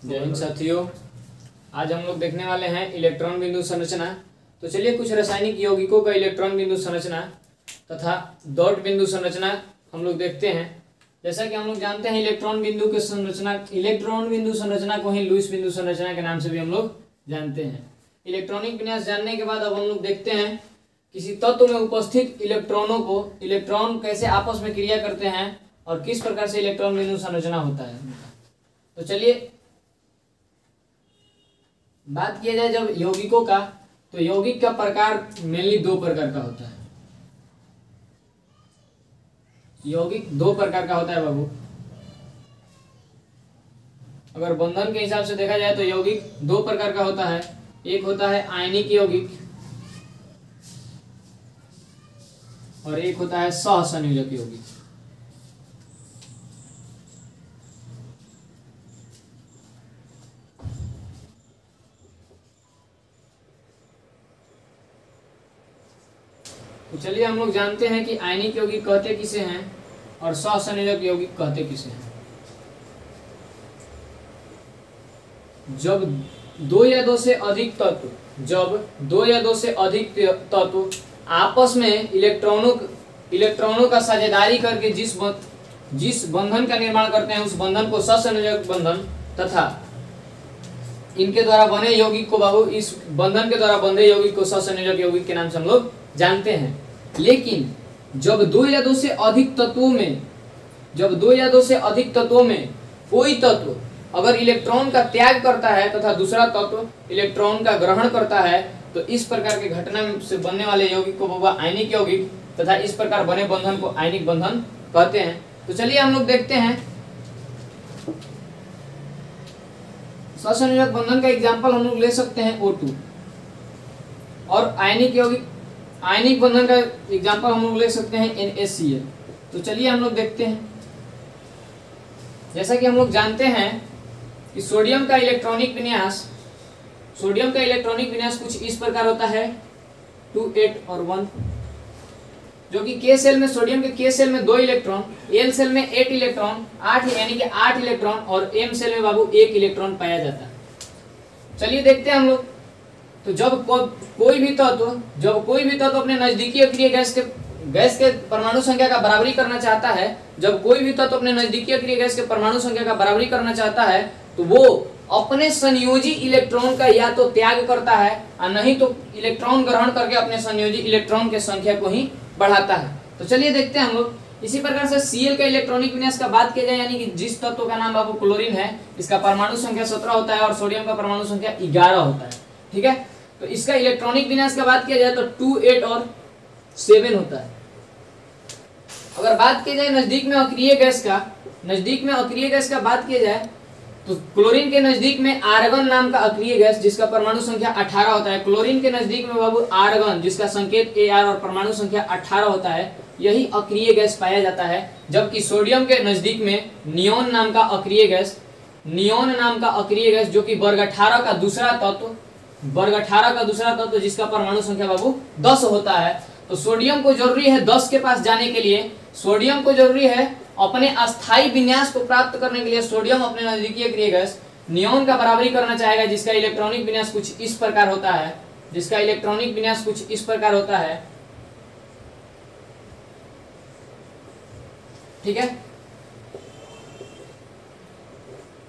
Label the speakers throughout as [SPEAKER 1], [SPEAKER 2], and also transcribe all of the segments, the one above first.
[SPEAKER 1] जय हिंद साथियों, आज हम लोग देखने वाले हैं इलेक्ट्रॉन बिंदु संरचना। तो चलिए कुछ रासायनिक यौगिकों का इलेक्ट्रॉन बिंदु संरचना तथा डॉट बिंदु संरचना हम लोग देखते हैं। जैसा कि हम लोग जानते हैं इलेक्ट्रॉन बिंदु संरचना को ही लुईस बिंदु संरचना के नाम से भी हम लोग जानते हैं। इलेक्ट्रॉनिक विन्यास जानने के बाद अब हम लोग देखते हैं किसी तत्व में उपस्थित इलेक्ट्रॉनों को इलेक्ट्रॉन कैसे आपस में क्रिया करते हैं और किस प्रकार से इलेक्ट्रॉन बिंदु संरचना होता है। तो चलिए बात किया जाए जब यौगिकों का, तो यौगिक का प्रकार मेनली दो प्रकार का होता है। यौगिक दो प्रकार का होता है बाबू। अगर बंधन के हिसाब से देखा जाए तो यौगिक दो प्रकार का होता है। एक होता है आयनिक यौगिक और एक होता है सहसंयोजक यौगिक। तो चलिए हम लोग जानते हैं कि आयनिक यौगिक कहते किसे हैं और सहसंयोजक यौगिक कहते किसे हैं। जब दो या दो से अधिक तत्व आपस में इलेक्ट्रॉनों का साझेदारी करके जिस बंधन का निर्माण करते हैं उस बंधन को सहसंयोजक बंधन तथा इनके द्वारा बने यौगिक को बाबू इस बंधन के द्वारा बंधे यौगिक को सहसंयोजक यौगिक के नाम से हम लोग जानते हैं। लेकिन जब दो या दो से अधिक तत्वों में कोई तत्व अगर इलेक्ट्रॉन का त्याग करता है तथा दूसरा तत्व इलेक्ट्रॉन का ग्रहण करता है तो इस प्रकार के घटना से बनने वाले यौगिक को बाबा आयनिक यौगिक तथा इस प्रकार बने बंधन को आयनिक बंधन कहते हैं। तो चलिए हम लोग देखते हैं सहसंयोजक बंधन का एग्जांपल हम लोग ले सकते हैं O2 और आयनिक बंधन का एग्जांपल हम लोग ले सकते हैं NaCl। तो चलिए हम लोग देखते हैं। जैसा कि हम लोग जानते हैं कि सोडियम का इलेक्ट्रॉनिक विन्यास कुछ इस प्रकार होता है 2 8 और 1, जो कि K सेल में सोडियम के K सेल में 2 इलेक्ट्रॉन, L सेल में 8 इलेक्ट्रॉन 8 यानी कि 8 इलेक्ट्रॉन और M सेल में बाबू 1 इलेक्ट्रॉन पाया जाता है। चलिए देखते हैं हम लोग। तो जब कोई भी तत्व अपने नजदीकी अक्रिय गैस के परमाणु संख्या का बराबरी करना चाहता है, तो वो अपने संयोजी इलेक्ट्रॉन का या तो त्याग करता है और नहीं तो इलेक्ट्रॉन ग्रहण करके अपने संयोजी इलेक्ट्रॉन के संख्या को ही बढ़ाता है। तो चलिए देखते हैं हम लोग। इसी प्रकार से Cl का इलेक्ट्रॉनिक विन्यास का बात किया जाए, यानी कि जिस तत्व का नाम बाबू क्लोरीन है, इसका परमाणु संख्या 17 होता है और सोडियम का परमाणु संख्या 11 होता है। ठीक है, तो इसका इलेक्ट्रॉनिक विन्यास का बात किया जाए तो 2 8 और 7 होता है। अगर बात की जाए नजदीक में अक्रिय गैस का बात किया जाए तो क्लोरीन के नजदीक में आर्गन नाम का अक्रिय गैस जिसका परमाणु संख्या 18 होता है। क्लोरीन के नजदीक में बाबू आर्गन जिसका संकेत Ar और परमाणु संख्या 18 होता है, यही अक्रिय गैस पाया जाता है। जबकि सोडियम के नजदीक में नियोन नाम का अक्रिय गैस जो कि वर्ग 18 का दूसरा तत्व जिसका परमाणु संख्या बाबू 10 होता है। तो सोडियम को जरूरी है 10 के पास जाने के लिए, सोडियम को जरूरी है अपने अस्थायी विन्यास को प्राप्त करने के लिए सोडियम अपने नजदीकी अक्रिय गैस नियोन का बराबरी करना चाहेगा, जिसका इलेक्ट्रॉनिक विन्यास कुछ इस प्रकार होता है। ठीक है,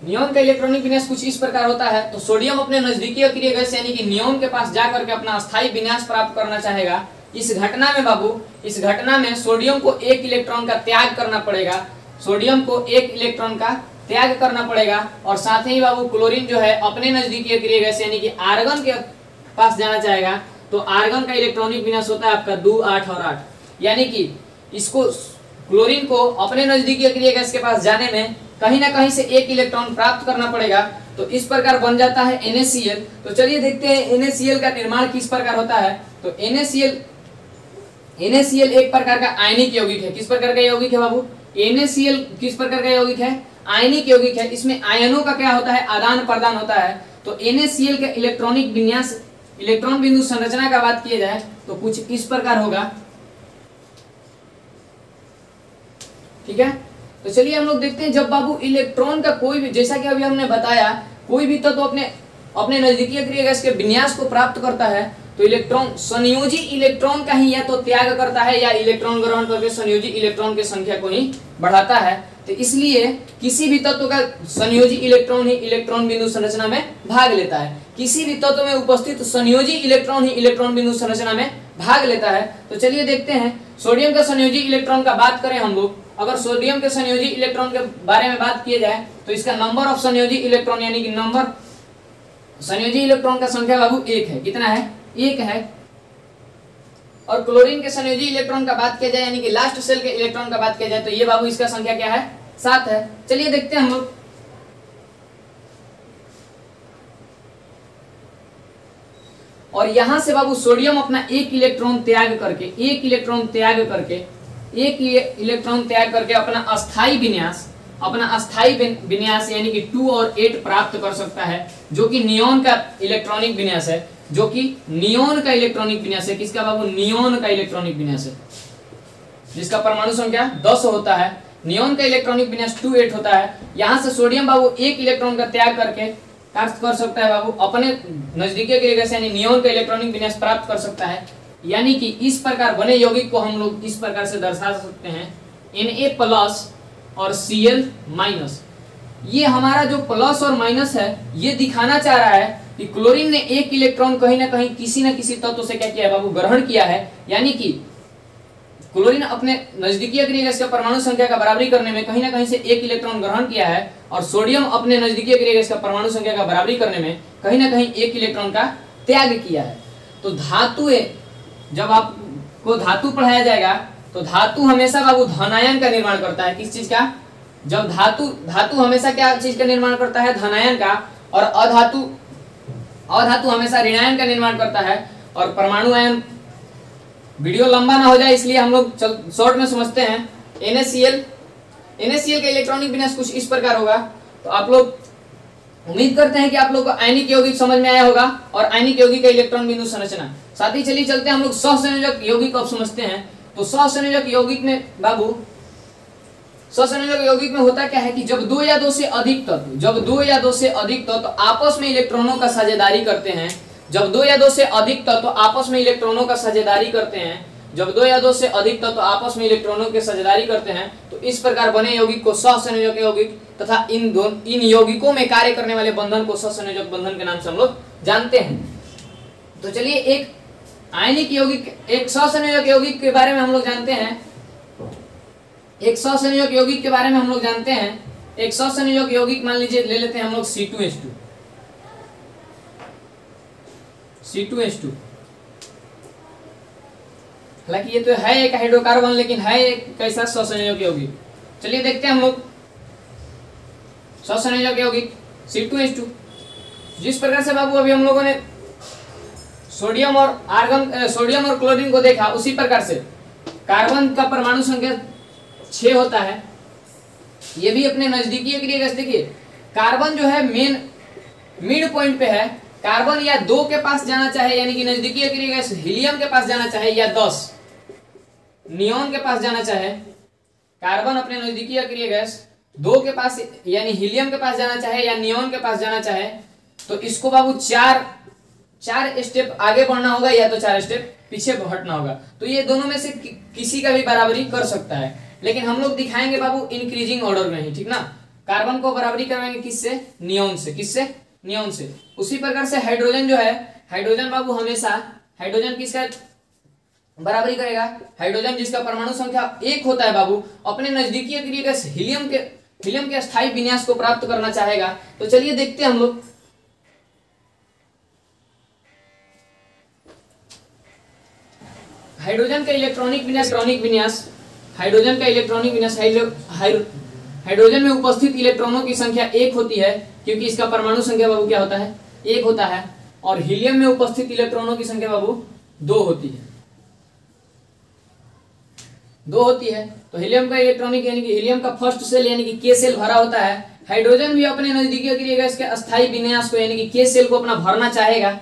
[SPEAKER 1] नियोन का इलेक्ट्रॉनिक विन्यास कुछ इस प्रकार होता है। तो सोडियम अपने नजदीकी अक्रिय गैस यानी कि नियोन के पास जाकर के अपना अस्थायी विन्यास प्राप्त करना चाहेगा। इस घटना में सोडियम को 1 इलेक्ट्रॉन का त्याग करना पड़ेगा और साथ ही बाबू क्लोरीन जो है अपने नजदीकी अक्रिय गैस यानी कि आर्गन के पास जाना चाहेगा। तो आर्गन का इलेक्ट्रॉनिक विन्यास होता है आपका 2 8 और 8, यानी कि इसको क्लोरीन को अपने नजदीकी अक्रिय गैस के पास जाने में कहीं ना कहीं से 1 इलेक्ट्रॉन प्राप्त करना पड़ेगा। तो इस प्रकार बन जाता है NaCl। तो चलिए देखते हैं NaCl का निर्माण किस प्रकार होता है। तो NaCl एक प्रकार का आयनिक यौगिक है। किस प्रकार का यौगिक है बाबू? NaCl किस प्रकार का यौगिक है? आयनिक यौगिक है। इसमें आयनों का क्या होता है? आदान प्रदान होता है। तो NaCl का इलेक्ट्रॉनिक विन्यास, इलेक्ट्रॉन बिंदु संरचना का बात किया जाए तो कुछ इस प्रकार होगा। ठीक है, तो चलिए हम लोग देखते हैं जब बाबू इलेक्ट्रॉन का कोई भी, जैसा कि अभी हमने बताया कोई भी तत्व अपने अपने नजदीकी अक्रिय गैस के विन्यास को प्राप्त करता है तो इलेक्ट्रॉन संयोजी इलेक्ट्रॉन का ही या तो त्याग करता है या इलेक्ट्रॉन ग्रहण करके संयोजी इलेक्ट्रॉन की संख्या को ही बढ़ाता है। तो इसलिए किसी भी तत्व का संयोजी इलेक्ट्रॉन ही इलेक्ट्रॉन बिंदु संरचना में भाग लेता है। किसी भी तत्व में उपस्थित संयोजी इलेक्ट्रॉन ही इलेक्ट्रॉन बिंदु संरचना में भाग लेता है। तो चलिए देखते हैं सोडियम का संयोजी इलेक्ट्रॉन का बात करें हम लोग, अगर सोडियम के संयोजी इलेक्ट्रॉन के बारे में बात किया जाए तो इसका नंबर ऑफ संयोजी इलेक्ट्रॉन यानी कि नंबर संयोजी इलेक्ट्रॉन का संख्या बाबू 1 है। कितना है? 1 है। और क्लोरीन के संयोजी इलेक्ट्रॉन का बात किया जाए यानी कि लास्ट सेल के इलेक्ट्रॉन का बात किया जाए तो ये बाबू इसका संख्या क्या है? 7 है। चलिए देखते हैं हम लोग। और यहां से बाबू सोडियम अपना एक इलेक्ट्रॉन त्याग करके अपना अस्थाई विन्यास यानी कि 2 और 8 प्राप्त कर सकता है, जो कि नियोन का इलेक्ट्रॉनिक विन्यास है, किसका बाबू? नियोन का इलेक्ट्रॉनिक विन्यास है, जिसका परमाणु संख्या 10 होता है। नियोन का इलेक्ट्रॉनिक विन्यास 2-8 होता है। यहां से सोडियम बाबू एक इलेक्ट्रॉन का त्याग करके प्राप्त कर सकता है बाबू अपने नजदीकी के गैस यानी नियोन का इलेक्ट्रॉनिक विन्यास प्राप्त कर सकता है। यानी कि इस प्रकार बने यौगिक को हम लोग इस प्रकार से दर्शा सकते हैं Na+ और Cl-। ये हमारा जो प्लस और माइनस है ये दिखाना चाह रहा है कि क्लोरीन ने एक इलेक्ट्रॉन कहीं ना कहीं किसी न किसी तत्व से क्या किया है बाबू? ग्रहण किया है। यानी कि क्लोरीन अपने नजदीकी अक्रिय गैस का परमाणु संख्या का बराबरी करने में कहीं ना कहीं से एक इलेक्ट्रॉन ग्रहण किया है, और सोडियम अपने नजदीकी अक्रिय गैस का परमाणु संख्या का बराबरी करने में कहीं ना कहीं एक इलेक्ट्रॉन का त्याग किया है। तो धातु, जब आपको धातु पढ़ाया जाएगा तो धातु हमेशा बाबू धनायन का निर्माण करता है। किस चीज का? जब धातु हमेशा क्या चीज का निर्माण करता है? धनायन का। और अधातु हमेशा ऋणायन का निर्माण करता है। और परमाणु आयन, वीडियो लंबा ना हो जाए इसलिए हम लोग शॉर्ट में समझते हैं। NaCl का इलेक्ट्रॉनिक विन्यास कुछ इस प्रकार होगा। तो आप लोग उम्मीद करते हैं कि आप लोग को आयनिक यौगिक समझ में आया होगा और आयनिक यौगिक का इलेक्ट्रॉन बिंदु संरचना। साथ ही चलिए चलते हैं हम लोग सहसंयोजक यौगिक अब समझते हैं। तो सहसंयोजक यौगिक में बाबू, सहसंयोजक यौगिक में होता क्या है कि जब दो या दो से अधिक तत्व आपस में इलेक्ट्रॉनों का साझेदारी करते हैं, जब दो या दो से अधिक तत्व आपस में इलेक्ट्रॉनों का साझेदारी करते हैं, तो इस प्रकार बने यौगिक को सहसंयोजक यौगिक तथा इन यौगिकों में कार्य करने वाले बंधन को सहसंयोजक बंधन के नाम से हम लोग जानते हैं। तो चलिए एक आयनिक यौगिक, एक सहसंयोजक यौगिक के बारे में हम लोग जानते हैं। एक सहसंयोजक यौगिक मान लीजिए ले लेते हैं हम लोग C2H2। हालांकि ये तो है एक हाइड्रोकार्बन, लेकिन है एक कैसा? सहसंयोजक यौगिक। चलिए देखते हैं हम लोग सहसंयोजक यौगिक C2H2। जिस प्रकार से बाबू अभी हम लोगों ने सोडियम और क्लोरीन को देखा, उसी प्रकार से कार्बन का परमाणु संख्या 6 होता है। ये भी अपने नजदीकी अक्रिय गैस, देखिए कार्बन जो है मेन मिड पॉइंट पे है। कार्बन या 2 के पास जाना चाहे यानी कि नजदीकी अक्रिय गैस हीलियम के पास जाना चाहे, या 10 नियोन के पास जाना चाहे, कार्बन अपने नजदीकी अक्रिय गैस 2 के पास यानी हीलियम के पास जाना चाहे या नियोन के पास जाना चाहे, तो इसको बाबू 4 स्टेप आगे बढ़ना होगा या तो 4 स्टेप पीछे हटना होगा। तो ये दोनों में से किसी का भी बराबरी कर सकता है, लेकिन हम लोग दिखाएंगे बाबू इंक्रीजिंग ऑर्डर में ही, ठीक ना। कार्बन को बराबरी करवाएंगे किससे? नियोन से। किससे? नियोन से। उसी प्रकार से हाइड्रोजन जो है, हाइड्रोजन बाबू हमेशा, हाइड्रोजन किसका बराबरी करेगा? हाइड्रोजन जिसका परमाणु संख्या 1 होता है बाबू, अपने नजदीकी अक्रिय गैस हीलियम के अस्थायी विन्यास को प्राप्त करना चाहेगा। तो चलिए देखते हैं हम लोग। हाइड्रोजन का इलेक्ट्रॉनिक विन्यास, हाइड्रोजन में उपस्थित इलेक्ट्रॉनों की संख्या 1 होती है, क्योंकि इसका परमाणु संख्या बाबू क्या होता है? 1 होता है। और हीलियम में उपस्थित इलेक्ट्रॉनों की संख्या बाबू 2 होती है। तो हीलियम का इलेक्ट्रॉनिक यानी कि हीलियम का फर्स्ट सेल यानी कि के सेल भरा होता है। हाइड्रोजन भी अपने नजदीकी अक्रिय गैस के अस्थायी विन्यास को यानी कि के सेल को अपना भरना चाहेगा।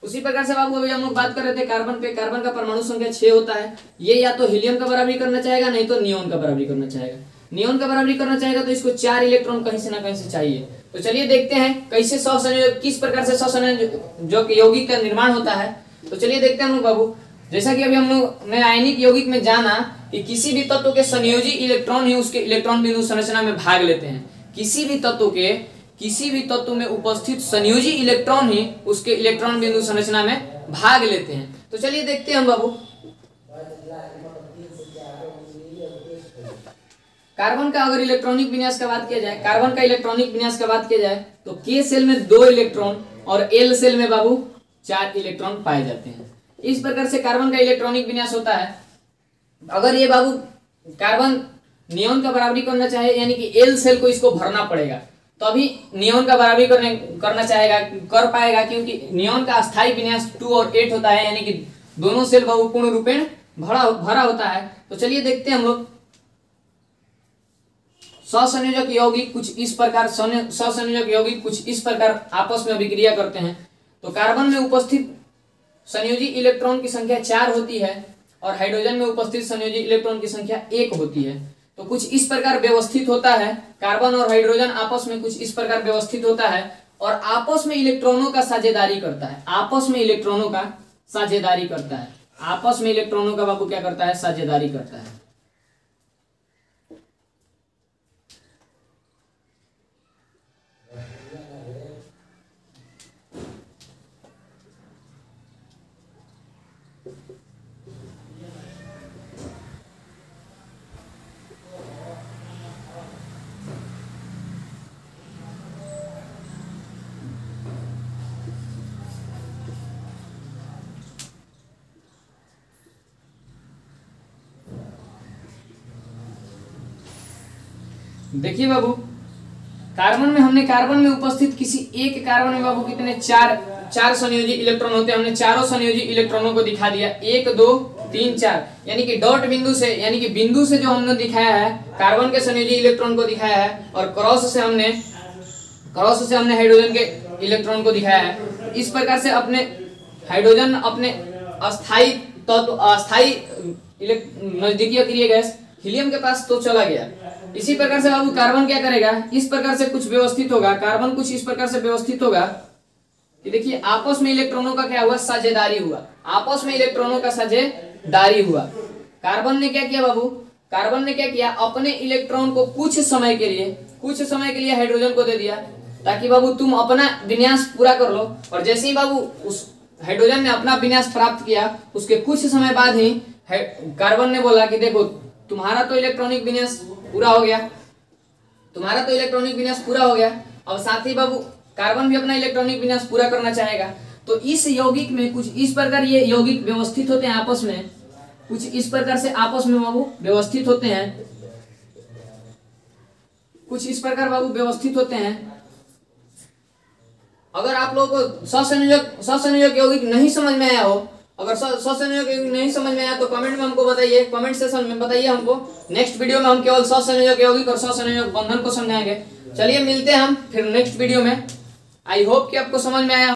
[SPEAKER 1] उसी प्रकार से बाबू अभी हम लोग बात कर रहे थे कार्बन पे। कार्बन का परमाणु संख्या 6 होता है। ये या तो हीलियम का बराबरी करना चाहेगा, नहीं तो नियोन का बराबरी करना चाहेगा। नियोन का बराबरी करना चाहेगा तो इसको 4 इलेक्ट्रॉन कहीं से ना कहीं से चाहिए। तो चलिए देखते हैं कैसे सहसंयोजक, किस प्रकार से सहसंयोजक यौगिक का निर्माण होता है। तो चलिए देखते हैं हम लोग बाबू। जैसा कि अभी हम लोग ने आयनिक यौगिक में जाना कि किसी भी तत्व के संयोजी इलेक्ट्रॉन ही उसके इलेक्ट्रॉन बिंदु संरचना में भाग लेते हैं। किसी भी तत्व में उपस्थित संयोजी इलेक्ट्रॉन ही उसके इलेक्ट्रॉन बिंदु संरचना में भाग लेते हैं। तो चलिए देखते हैं हम बाबू। कार्बन का अगर इलेक्ट्रॉनिक विन्यास का बात किया जाए, कार्बन का इलेक्ट्रॉनिक विन्यास का बात किया जाए तो के सेल में 2 इलेक्ट्रॉन और एल सेल में बाबू 4 इलेक्ट्रॉन पाए जाते हैं। इस प्रकार से कार्बन का इलेक्ट्रॉनिक विन्यास होता है। अगर ये बाबू कार्बन नियोन का बराबरी करना चाहे, यानी कि एल सेल को इसको भरना पड़ेगा, तो अभी नियोन का बराबरी करना चाहेगा, कर पाएगा, क्योंकि नियोन का अस्थायी विन्यास 2 और 8 होता है, यानी कि दोनों सेल बाबू पूर्ण रूपेण भरा होता है। तो चलिए देखते हैं हम लोग। सहसंयोजक यौगिक कुछ इस प्रकार आपस में अभिक्रिया करते हैं। तो कार्बन में उपस्थित संयोजी इलेक्ट्रॉन की संख्या 4 होती है और हाइड्रोजन में उपस्थित संयोजी इलेक्ट्रॉन की संख्या 1 होती है। तो कुछ इस प्रकार व्यवस्थित होता है, कार्बन और हाइड्रोजन आपस में कुछ इस प्रकार व्यवस्थित होता है और आपस में इलेक्ट्रॉनों का साझेदारी करता है। आपस में इलेक्ट्रॉनों का बाबू क्या करता है? साझेदारी करता है। देखिए बाबू, कार्बन में उपस्थित किसी एक कार्बन में बाबू कितने 4 संयोजी इलेक्ट्रॉन होते हैं। हमने चारों संयोजी इलेक्ट्रॉनों को दिखा दिया, 1 2 3 4, यानी कि डॉट बिंदु से, यानी कि बिंदु से जो हमने दिखाया है कार्बन के संयोजी इलेक्ट्रॉन को दिखाया है, और क्रॉस से हमने हाइड्रोजन के इलेक्ट्रॉन को दिखाया है। इस प्रकार से अपने हाइड्रोजन अपने अस्थाई नजदीकी अक्रिय गैस हीलियम के पास तो चला गया। इसी प्रकार से बाबू कार्बन क्या करेगा? इस प्रकार से कुछ व्यवस्थित होगा, कार्बन कुछ इस प्रकार से व्यवस्थित होगा कि देखिए आपस में इलेक्ट्रॉनों का क्या हुआ? साझेदारी हुआ। आपस में इलेक्ट्रॉनों का साझेदारी हुआ। कार्बन ने क्या किया बाबू? कार्बन ने क्या किया? अपने इलेक्ट्रॉन को कुछ समय के लिए हाइड्रोजन को दे दिया, ताकि बाबू तुम अपना विन्यास पूरा कर लो। और जैसे ही बाबू उस हाइड्रोजन ने अपना विन्यास प्राप्त किया, उसके कुछ समय बाद ही कार्बन ने बोला कि देखो तुम्हारा तो इलेक्ट्रॉनिक विन्यास पूरा हो गया, अब साथ ही बाबू कार्बन भी अपना इलेक्ट्रॉनिक विन्यास पूरा करना चाहेगा। तो इस यौगिक में कुछ इस प्रकार ये यौगिक व्यवस्थित होते हैं आपस में, कुछ इस प्रकार से आपस में बाबू व्यवस्थित होते हैं, कुछ इस प्रकार बाबू व्यवस्थित होते हैं। अगर आप लोगों को सहसंयोजक यौगिक नहीं समझ में आया हो, अगर सहसंयोजक यौगिक नहीं समझ में आया तो कमेंट में हमको बताइए, कमेंट सेक्शन में बताइए हमको। नेक्स्ट वीडियो में हम केवल सहसंयोजक यौगिक और सहसंयोजक बंधन को समझाएंगे। चलिए मिलते हैं हम फिर नेक्स्ट वीडियो में। आई होप कि आपको समझ में आया।